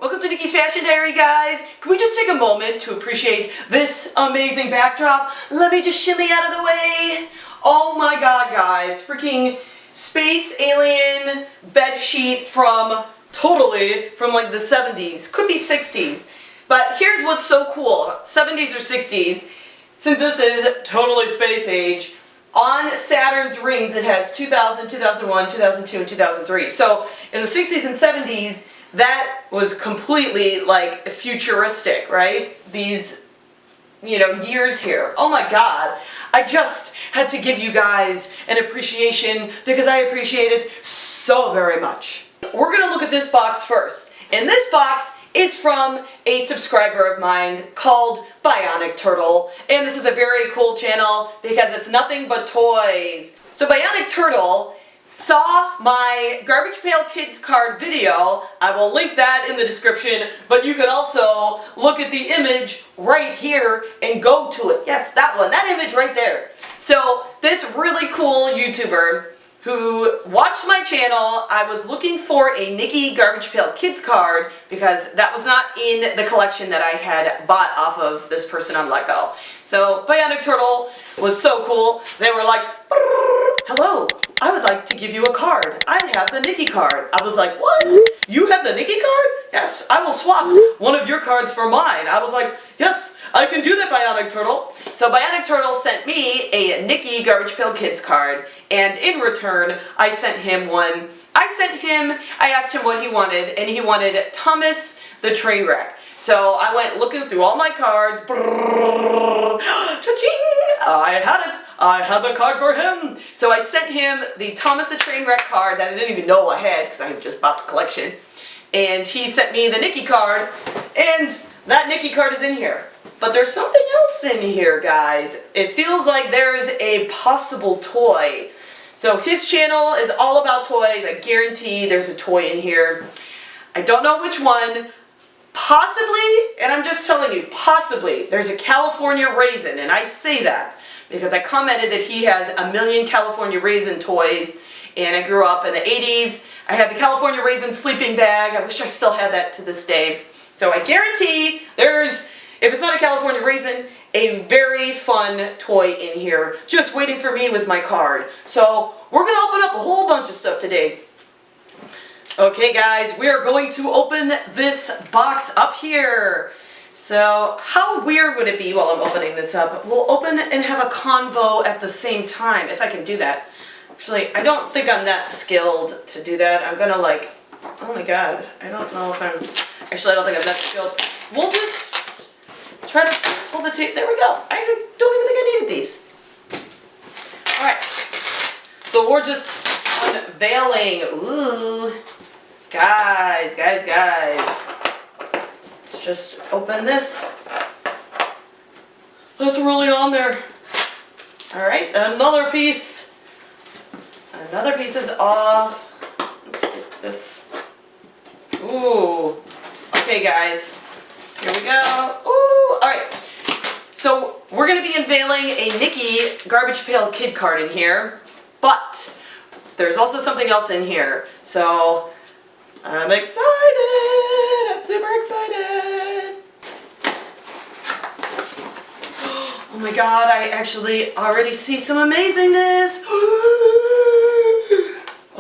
Welcome to Nikki's Fashion Diary, guys. Can we just take a moment to appreciate this amazing backdrop? Let me just shimmy out of the way. Oh my god, guys. Freaking space alien bed sheet from like the 70s. Could be 60s. But here's what's so cool. 70s or 60s. Since this is totally space age, on Saturn's rings it has 2000, 2001, 2002, and 2003. So in the 60s and 70s, that was completely like futuristic, right? These, years here. Oh my god. I just had to give you guys an appreciation because I appreciate it so very much. We're gonna look at this box first. And this box is from a subscriber of mine called BIONIC TURTLE. And this is a very cool channel because it's nothing but toys. So BIONIC TURTLE saw my Garbage Pail Kids card video. I will link that in the description, but you can also look at the image right here and go to it. Yes, that one, that image right there. So this really cool YouTuber who watched my channel, I was looking for a Nikki Garbage Pail Kids card because that was not in the collection that I had bought off of this person on Letgo. So BIONIC TURTLE was so cool. They were like, hello, I would like to give you a card. I have the Nikki card. I was like, what? You have the Nikki card? Yes, I will swap one of your cards for mine. I was like, yes, I can do that, BIONIC TURTLE. So BIONIC TURTLE sent me a Nikki Garbage Pail Kids card, and in return, I sent him one. I asked him what he wanted, and he wanted Thomas the Trainwreck. So I went looking through all my cards. Cha-ching! I had it. I had the card for him. So I sent him the Thomas the Trainwreck card that I didn't even know I had because I just bought the collection. And he sent me the Nikki card, and that Nikki card is in here. But there's something else in here, guys. It feels like there's a possible toy. So his channel is all about toys. I guarantee there's a toy in here. I don't know which one. Possibly, and I'm just telling you, possibly, there's a California Raisin, and I say that because I commented that he has a million California Raisin toys, and I grew up in the 80s. I had the California Raisin sleeping bag. I wish I still had that to this day. So I guarantee there's, if it's not a California Raisin, a very fun toy in here, just waiting for me with my card. So we're going to open up a whole bunch of stuff today. Okay guys, we are going to open this box up here. So how weird would it be while I'm opening this up? We'll open and have a convo at the same time, if I can do that. Actually, I don't think I'm that skilled to do that. I'm gonna like, oh my god, I don't know if I'm, actually I don't think I'm that skilled. We'll just try to pull the tape, there we go. I don't even think I needed these. Alright, so we're just unveiling, ooh. Guys. Let's just open this. That's really on there. Alright, another piece. Another piece is off. Let's get this. Ooh. Okay, guys. Here we go. Ooh. Alright. So, we're going to be unveiling a Nikki Garbage Pail Kid card in here. But there's also something else in here. So I'm excited! I'm super excited! Oh my god, I actually already see some amazingness!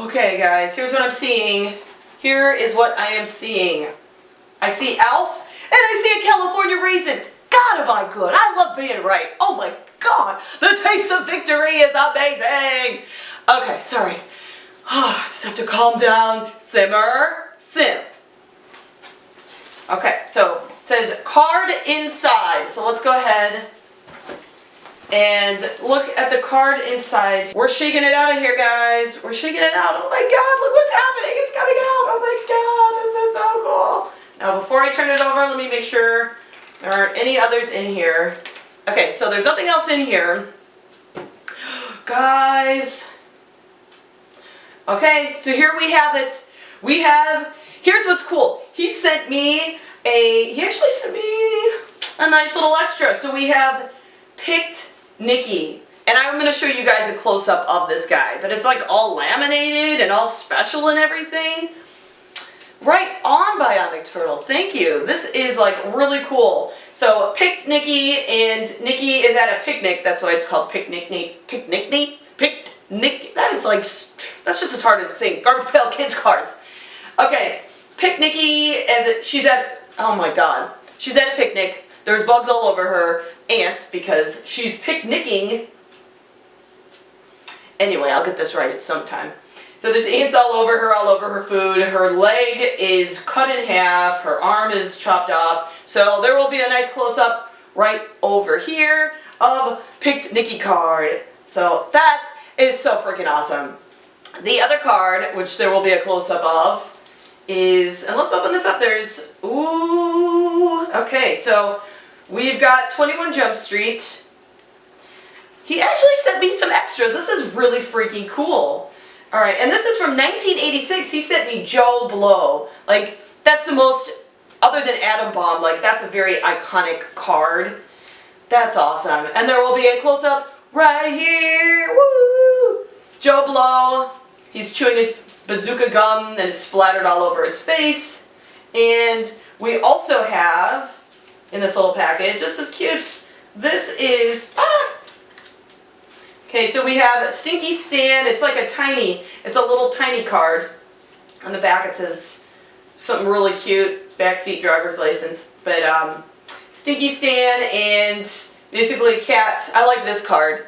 Okay guys, here's what I'm seeing. Here is what I am seeing. I see Alf, and I see a California Raisin! God am I good! I love being right! Oh my god! The taste of victory is amazing! Okay, sorry. I just have to calm down. Simmer. Sim. Okay, so it says card inside. So let's go ahead and look at the card inside. We're shaking it out of here, guys. We're shaking it out. Oh my god, look what's happening. It's coming out. Oh my god, this is so cool. Now before I turn it over, let me make sure there aren't any others in here. Okay, so there's nothing else in here. Guys. Okay, so here we have it. Here's what's cool. He actually sent me a nice little extra. So we have picked Nikki. And I'm going to show you guys a close-up of this guy. But it's like all laminated and all special and everything. Right on, Bionic Turtle. Thank you. This is like really cool. So picked Nikki, and Nikki is at a picnic. That's why it's called Picnic. That is like, that's just as hard as saying Garbage Pail Kids cards. Okay, pick Nikki as she's at, oh my god. She's at a picnic. There's bugs all over her. Ants, because she's picnicking. Anyway, I'll get this right at some time. So there's ants all over her food. Her leg is cut in half. Her arm is chopped off. So there will be a nice close-up right over here of picked Nikki card. So that is so freaking awesome. The other card, which there will be a close-up of, is, and let's open this up. There's, ooh, okay, so we've got 21 Jump Street. He actually sent me some extras. This is really freaking cool. Alright, and this is from 1986. He sent me Joe Blow. Like, that's the most, other than Atom Bomb, like, that's a very iconic card. That's awesome. And there will be a close-up right here. Woo! Joe Blow. He's chewing his bazooka gum and it's splattered all over his face. And we also have, in this little package, this is cute. This is, okay, so we have Stinky Stan. It's like a tiny, it's a little tiny card. On the back it says something really cute, backseat driver's license. But Stinky Stan and basically a cat. I like this card.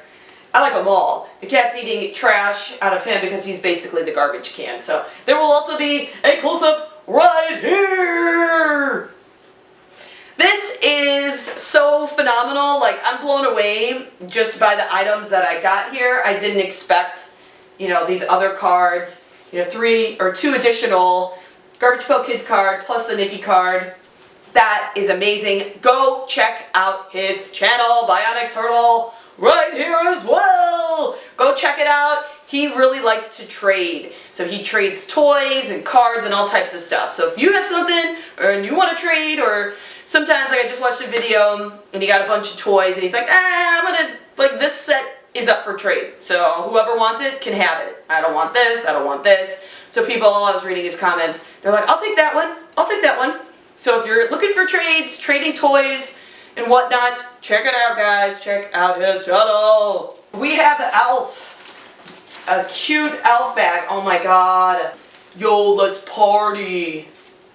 I like them all. The cat's eating trash out of him because he's basically the garbage can. So there will also be a close-up right here. This is so phenomenal. Like, I'm blown away just by the items that I got here. I didn't expect, you know, these other cards, you know, 3 or 2 additional Garbage Pail Kids card plus the Nikki card. That is amazing. Go check out his channel, Bionic Turtle, right here as well. Go check it out. He really likes to trade. So he trades toys and cards and all types of stuff. So if you have something and you want to trade, or sometimes like I just watched a video and he got a bunch of toys and he's like, I'm gonna, like, this set is up for trade. So whoever wants it can have it. I don't want this, I don't want this. So people, I was reading his comments, they're like, I'll take that one, I'll take that one. So if you're looking for trades, trading toys and whatnot, check it out, guys. Check out his channel. We have the Elf. A cute Elf bag. Oh my god. Yo, let's party.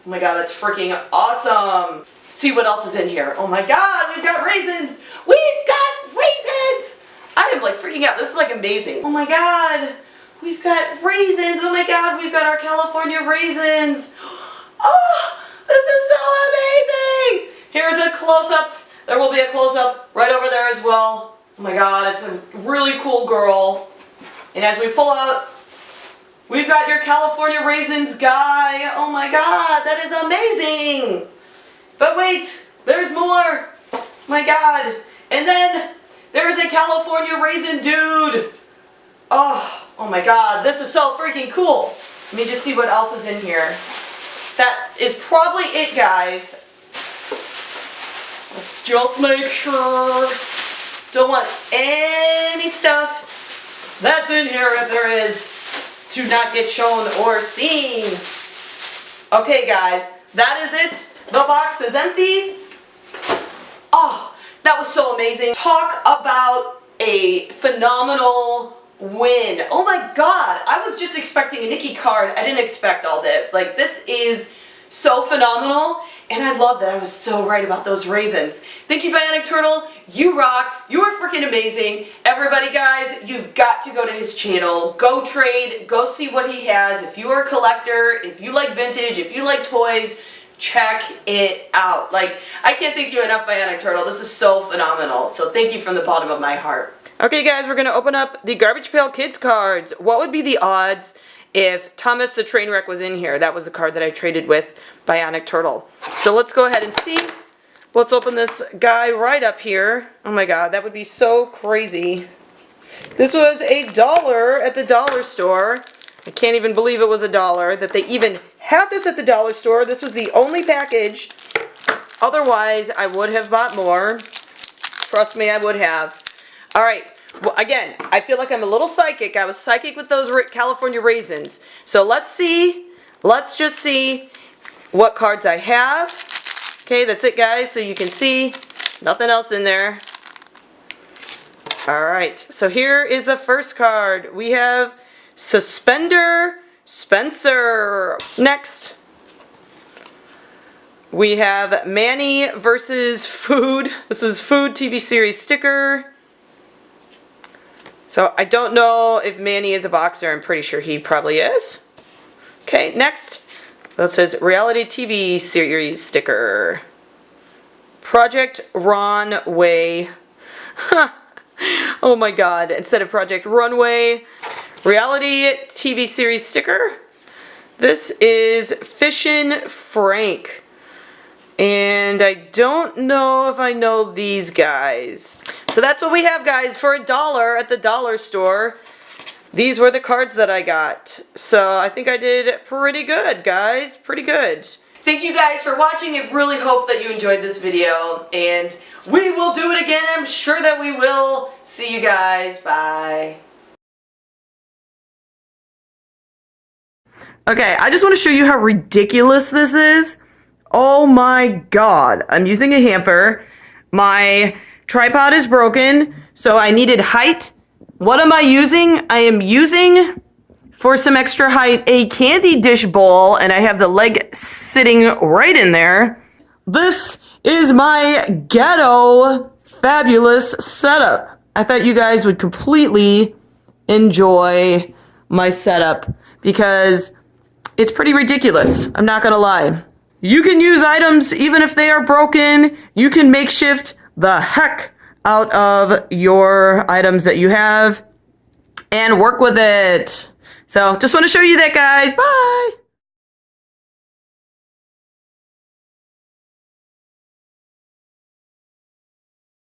Oh my god, that's freaking awesome. See what else is in here. Oh my god, we've got raisins. We've got raisins. I am like freaking out. This is like amazing. Oh my god. We've got raisins. Oh my god, we've got our California raisins. Oh, this is so amazing. Here's a close-up. There will be a close-up right over there as well. Oh my god, it's a really cool girl. And as we pull out, we've got your California Raisins guy. Oh my god, that is amazing. But wait, there's more. Oh my god. And then there is a California Raisin dude. Oh my god, this is so freaking cool. Let me just see what else is in here. That is probably it, guys. Let's just make sure. Don't want any stuff that's in here, if there is, to not get shown or seen. Okay, guys, that is it. The box is empty. Oh, that was so amazing. Talk about a phenomenal win. Oh my god, I was just expecting a Nikki card. I didn't expect all this. Like, this is so phenomenal, and I love that I was so right about those raisins. Thank you, Bionic Turtle. You rock. You are freaking amazing. Everybody, guys, you've got to go to his channel. Go trade. Go see what he has. If you are a collector, if you like vintage, if you like toys, check it out. Like, I can't thank you enough, Bionic Turtle. This is so phenomenal. So thank you from the bottom of my heart. Okay, guys, we're going to open up the Garbage Pail Kids cards. What would be the odds if Thomas the Trainwreck was in here? That was the card that I traded with Bionic Turtle. So let's go ahead and see. Let's open this guy right up here. Oh my god, that would be so crazy. This was $1 at the dollar store. I can't even believe it was $1, that they even had this at the dollar store. This was the only package. Otherwise, I would have bought more. Trust me, I would have. Alright, well, again, I feel like I'm a little psychic. I was psychic with those California raisins. So let's see, let's just see what cards I have. Okay, that's it, guys. So you can see nothing else in there. All right, so here is the first card. We have Suspender Spencer. Next, we have Manny versus Food. This is Food TV series sticker. So I don't know if Manny is a boxer. I'm pretty sure he probably is. Okay, next. That says Reality TV series sticker. Project Runway. Oh my god, instead of Project Runway. Reality TV series sticker. This is Fishin' Frank. And I don't know if I know these guys. So that's what we have, guys, for $1 at the dollar store. These were the cards that I got. So I think I did pretty good, guys. Pretty good. Thank you guys for watching. I really hope that you enjoyed this video. And we will do it again. I'm sure that we will. See you guys. Bye. Okay, I just want to show you how ridiculous this is. Oh my god. I'm using a hamper. My tripod is broken, so I needed height. What am I using? I am using, for some extra height, a candy dish bowl, and I have the leg sitting right in there. This is my ghetto fabulous setup. I thought you guys would completely enjoy my setup because it's pretty ridiculous. I'm not gonna lie. You can use items even if they are broken. You can makeshift the heck out of your items that you have and work with it. So just want to show you that, guys. Bye.